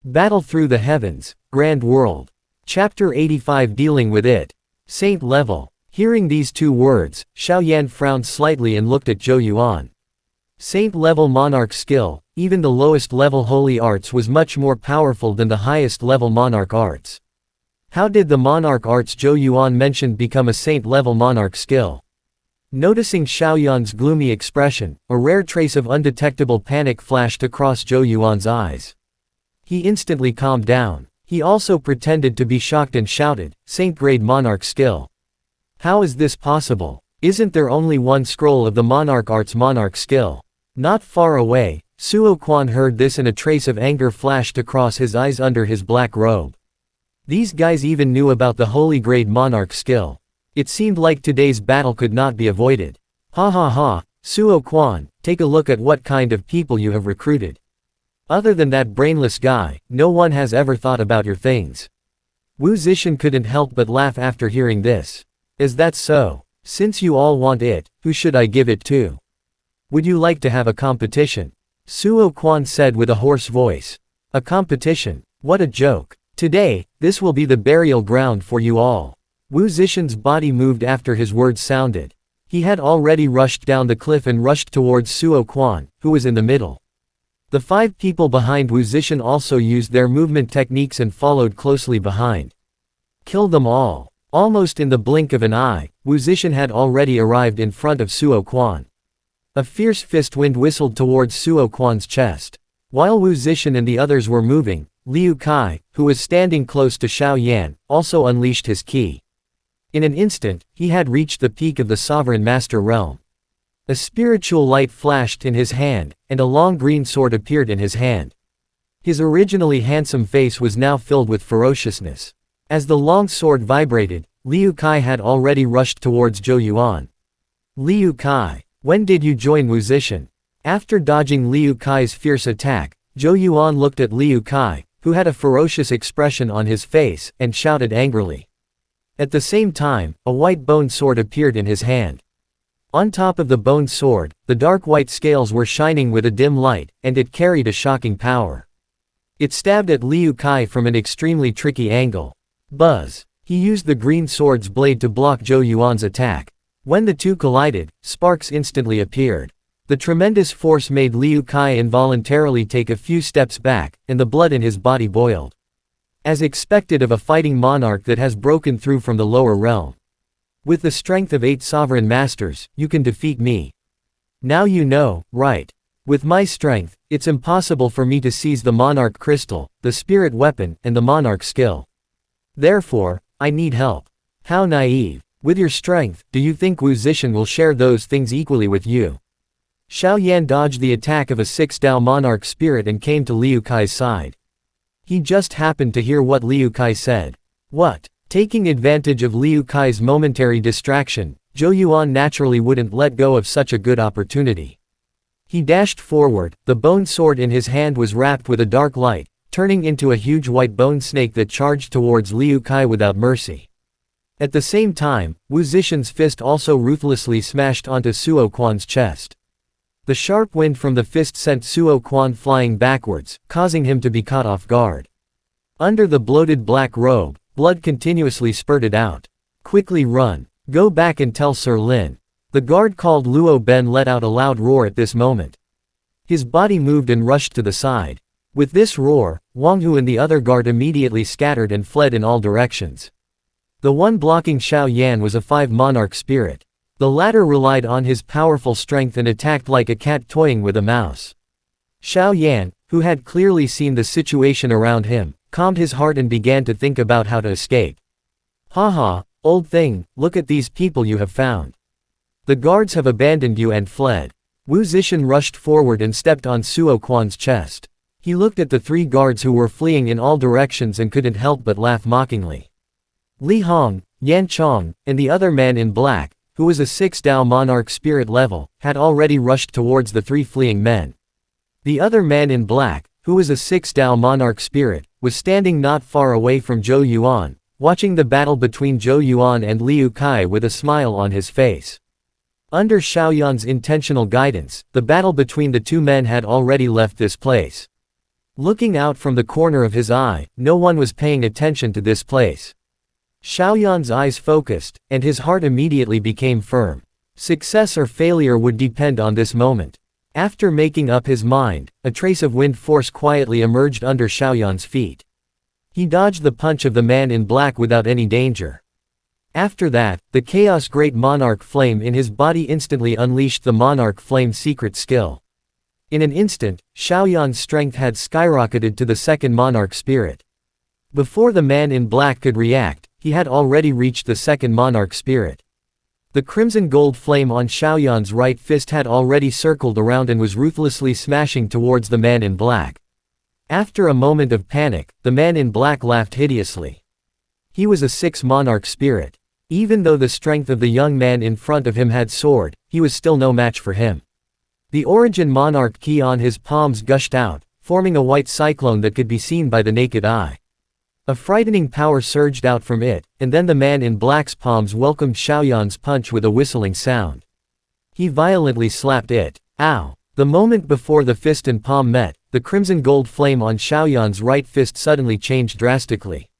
Battle through the heavens, Grand World. Chapter 85 Dealing with it. Saint level. Hearing these two words, Xiao Yan frowned slightly and looked at Zhou Yuan. Saint level monarch skill, even the lowest level holy arts was much more powerful than the highest level monarch arts. How did the monarch arts Zhou Yuan mentioned become a saint level monarch skill? Noticing Xiao Yan's gloomy expression, a rare trace of undetectable panic flashed across Zhou Yuan's eyes. He instantly calmed down. He also pretended to be shocked and shouted, "Saint-grade monarch skill. How is this possible? Isn't there only one scroll of the monarch arts monarch skill?" Not far away, Suo Quan heard this and a trace of anger flashed across his eyes under his black robe. These guys even knew about the holy grade monarch skill. It seemed like today's battle could not be avoided. Ha ha ha, Suo Quan, take a look at what kind of people you have recruited. Other than that brainless guy, no one has ever thought about your things. Wu Zishan couldn't help but laugh after hearing this. Is that so? Since you all want it, who should I give it to? Would you like to have a competition? Suo Quan said with a hoarse voice. A competition? What a joke. Today, this will be the burial ground for you all. Wu Zishan's body moved after his words sounded. He had already rushed down the cliff and rushed towards Suo Quan, who was in the middle. The 5 people behind Wu Zishan also used their movement techniques and followed closely behind. Kill them all. Almost in the blink of an eye, Wu Zishan had already arrived in front of Suo Quan. A fierce fist wind whistled towards Suo Quan's chest. While Wu Zishan and the others were moving, Liu Kai, who was standing close to Xiao Yan, also unleashed his ki. In an instant, he had reached the peak of the Sovereign Master realm. A spiritual light flashed in his hand, and a long green sword appeared in his hand. His originally handsome face was now filled with ferociousness. As the long sword vibrated, Liu Kai had already rushed towards Zhou Yuan. Liu Kai, when did you join Wu Zishan? After dodging Liu Kai's fierce attack, Zhou Yuan looked at Liu Kai, who had a ferocious expression on his face, and shouted angrily. At the same time, a white bone sword appeared in his hand. On top of the bone sword, the dark white scales were shining with a dim light, and it carried a shocking power. It stabbed at Liu Kai from an extremely tricky angle. Buzz! He used the green sword's blade to block Zhou Yuan's attack. When the two collided, sparks instantly appeared. The tremendous force made Liu Kai involuntarily take a few steps back, and the blood in his body boiled. As expected of a fighting monarch that has broken through from the lower realm. With the strength of 8 sovereign masters, you can defeat me. Now you know, right? With my strength, it's impossible for me to seize the monarch crystal, the spirit weapon, and the monarch skill. Therefore, I need help. How naive. With your strength, do you think Wu Zishan will share those things equally with you? Xiao Yan dodged the attack of a 6-Dao monarch spirit and came to Liu Kai's side. He just happened to hear what Liu Kai said. What? Taking advantage of Liu Kai's momentary distraction, Zhou Yuan naturally wouldn't let go of such a good opportunity. He dashed forward, the bone sword in his hand was wrapped with a dark light, turning into a huge white bone snake that charged towards Liu Kai without mercy. At the same time, Wu Zishan's fist also ruthlessly smashed onto Suo Quan's chest. The sharp wind from the fist sent Suo Quan flying backwards, causing him to be caught off guard. Under the bloated black robe, blood continuously spurted out. Quickly run. Go back and tell Sir Lin. The guard called Luo Ben let out a loud roar at this moment. His body moved and rushed to the side. With this roar, Wang Hu and the other guard immediately scattered and fled in all directions. The one blocking Xiao Yan was a 5 monarch spirit. The latter relied on his powerful strength and attacked like a cat toying with a mouse. Xiao Yan, who had clearly seen the situation around him, calmed his heart and began to think about how to escape. Haha, old thing, look at these people you have found. The guards have abandoned you and fled. Wu Zishan rushed forward and stepped on Suo Quan's chest. He looked at the 3 guards who were fleeing in all directions and couldn't help but laugh mockingly. Li Hong, Yan Chong, and the other man in black, who was a 6-Dao monarch spirit level, had already rushed towards the 3 fleeing men. The other man in black, who was a 6-Dao monarch spirit, was standing not far away from Zhou Yuan, watching the battle between Zhou Yuan and Liu Kai with a smile on his face. Under Xiao Yan's intentional guidance, the battle between the 2 men had already left this place. Looking out from the corner of his eye, no one was paying attention to this place. Xiaoyan's eyes focused, and his heart immediately became firm. Success or failure would depend on this moment. After making up his mind, a trace of wind force quietly emerged under Xiaoyan's feet. He dodged the punch of the man in black without any danger. After that, the Chaos Great Monarch Flame in his body instantly unleashed the Monarch Flame secret skill. In an instant, Xiaoyan's strength had skyrocketed to the second Monarch Spirit. Before the man in black could react, he had already reached the second Monarch Spirit. The crimson gold flame on Xiaoyan's right fist had already circled around and was ruthlessly smashing towards the man in black. After a moment of panic, the man in black laughed hideously. He was a 6th Monarch Spirit. Even though the strength of the young man in front of him had soared, he was still no match for him. The Origin Monarch Key on his palms gushed out, forming a white cyclone that could be seen by the naked eye. A frightening power surged out from it, and then the man in black's palms welcomed Xiaoyan's punch with a whistling sound. He violently slapped it. Ow! The moment before the fist and palm met, the crimson gold flame on Xiaoyan's right fist suddenly changed drastically.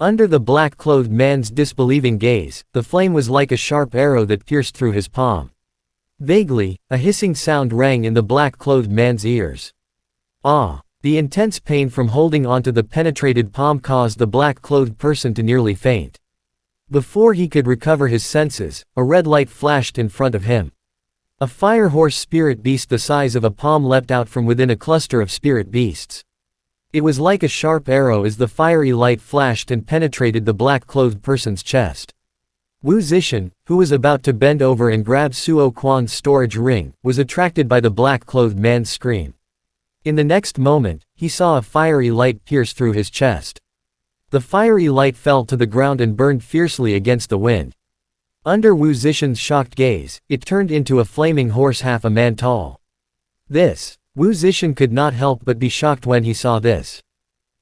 Under the black-clothed man's disbelieving gaze, the flame was like a sharp arrow that pierced through his palm. Vaguely, a hissing sound rang in the black-clothed man's ears. Ah! The intense pain from holding onto the penetrated palm caused the black-clothed person to nearly faint. Before he could recover his senses, a red light flashed in front of him. A fire horse spirit beast the size of a palm leapt out from within a cluster of spirit beasts. It was like a sharp arrow as the fiery light flashed and penetrated the black-clothed person's chest. Wu Zixin, who was about to bend over and grab Suo Quan's storage ring, was attracted by the black-clothed man's scream. In the next moment, he saw a fiery light pierce through his chest. The fiery light fell to the ground and burned fiercely against the wind. Under Wu Zixin's shocked gaze, it turned into a flaming horse half a man tall. Wu Zixin could not help but be shocked when he saw this.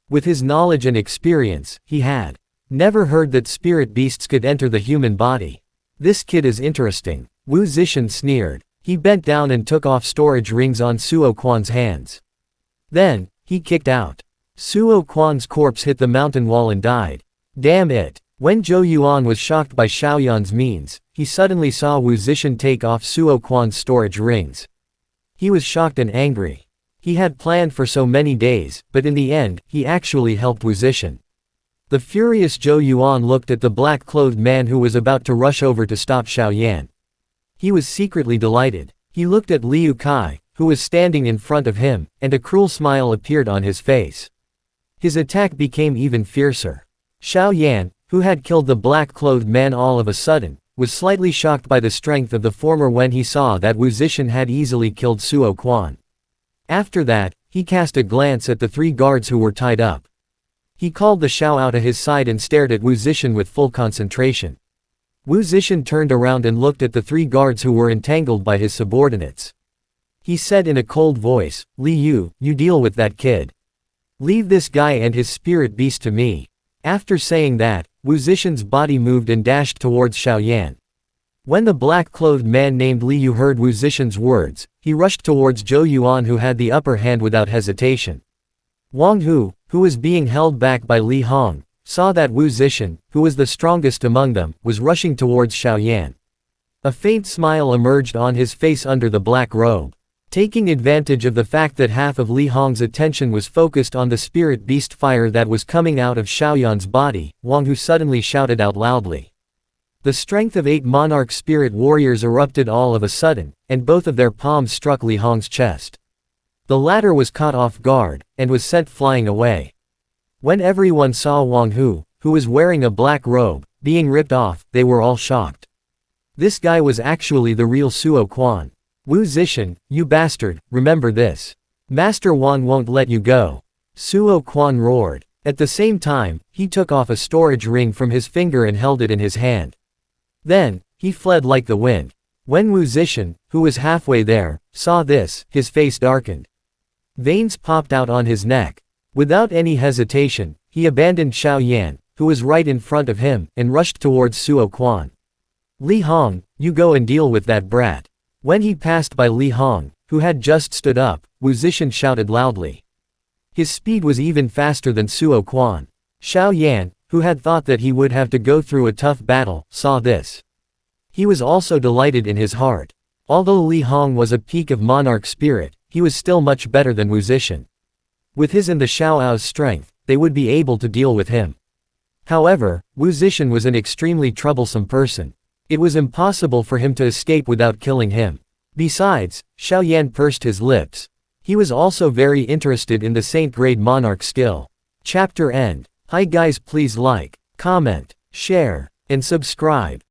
With his knowledge and experience, he had never heard that spirit beasts could enter the human body. This kid is interesting. Wu Zixin sneered. He bent down and took off storage rings on Suo Quan's hands. Then, he kicked out. Suo Quan's corpse hit the mountain wall and died. Damn it! When Zhou Yuan was shocked by Xiaoyan's means, he suddenly saw Wu Zixin take off Suo Quan's storage rings. He was shocked and angry. He had planned for so many days, but in the end, he actually helped Wu Zixin. The furious Zhou Yuan looked at the black-clothed man who was about to rush over to stop Xiaoyan. He was secretly delighted. He looked at Liu Kai, who was standing in front of him, and a cruel smile appeared on his face. His attack became even fiercer. Xiaoyan, who had killed the black-clothed man all of a sudden, was slightly shocked by the strength of the former when he saw that Wu Zixin had easily killed Suo Quan. After that, he cast a glance at the 3 guards who were tied up. He called the Xiao out to his side and stared at Wu Zixin with full concentration. Wu Zixin turned around and looked at the 3 guards who were entangled by his subordinates. He said in a cold voice, "Li Yu, you deal with that kid. Leave this guy and his spirit beast to me." After saying that, Wu Zixin's body moved and dashed towards Xiaoyan. When the black-clothed man named Li Yu heard Wu Zixin's words, he rushed towards Zhou Yuan who had the upper hand without hesitation. Wang Hu, who was being held back by Li Hong, saw that Wu Zixin, who was the strongest among them, was rushing towards Xiaoyan. A faint smile emerged on his face under the black robe. Taking advantage of the fact that half of Li Hong's attention was focused on the spirit beast fire that was coming out of Xiaoyan's body, Wang Hu suddenly shouted out loudly. The strength of 8 monarch spirit warriors erupted all of a sudden, and both of their palms struck Li Hong's chest. The latter was caught off guard, and was sent flying away. When everyone saw Wang Hu, who was wearing a black robe, being ripped off, they were all shocked. This guy was actually the real Suo Quan. Wu Zixin, you bastard, remember this. Master Wan won't let you go. Suo Quan roared. At the same time, he took off a storage ring from his finger and held it in his hand. Then, he fled like the wind. When Wu Zixin, who was halfway there, saw this, his face darkened. Veins popped out on his neck. Without any hesitation, he abandoned Xiaoyan, who was right in front of him, and rushed towards Suo Quan. Li Hong, you go and deal with that brat. When he passed by Li Hong, who had just stood up, Wu Zixin shouted loudly. His speed was even faster than Suo Quan. Xiao Yan, who had thought that he would have to go through a tough battle, saw this. He was also delighted in his heart. Although Li Hong was a peak of monarch spirit, he was still much better than Wu Zishan. With his and the Xiaoao's strength, they would be able to deal with him. However, Wu Zishan was an extremely troublesome person. It was impossible for him to escape without killing him. Besides, Xiao Yan pursed his lips. He was also very interested in the Saint-grade monarch skill. Chapter end. Hi guys, please like, comment, share, and subscribe.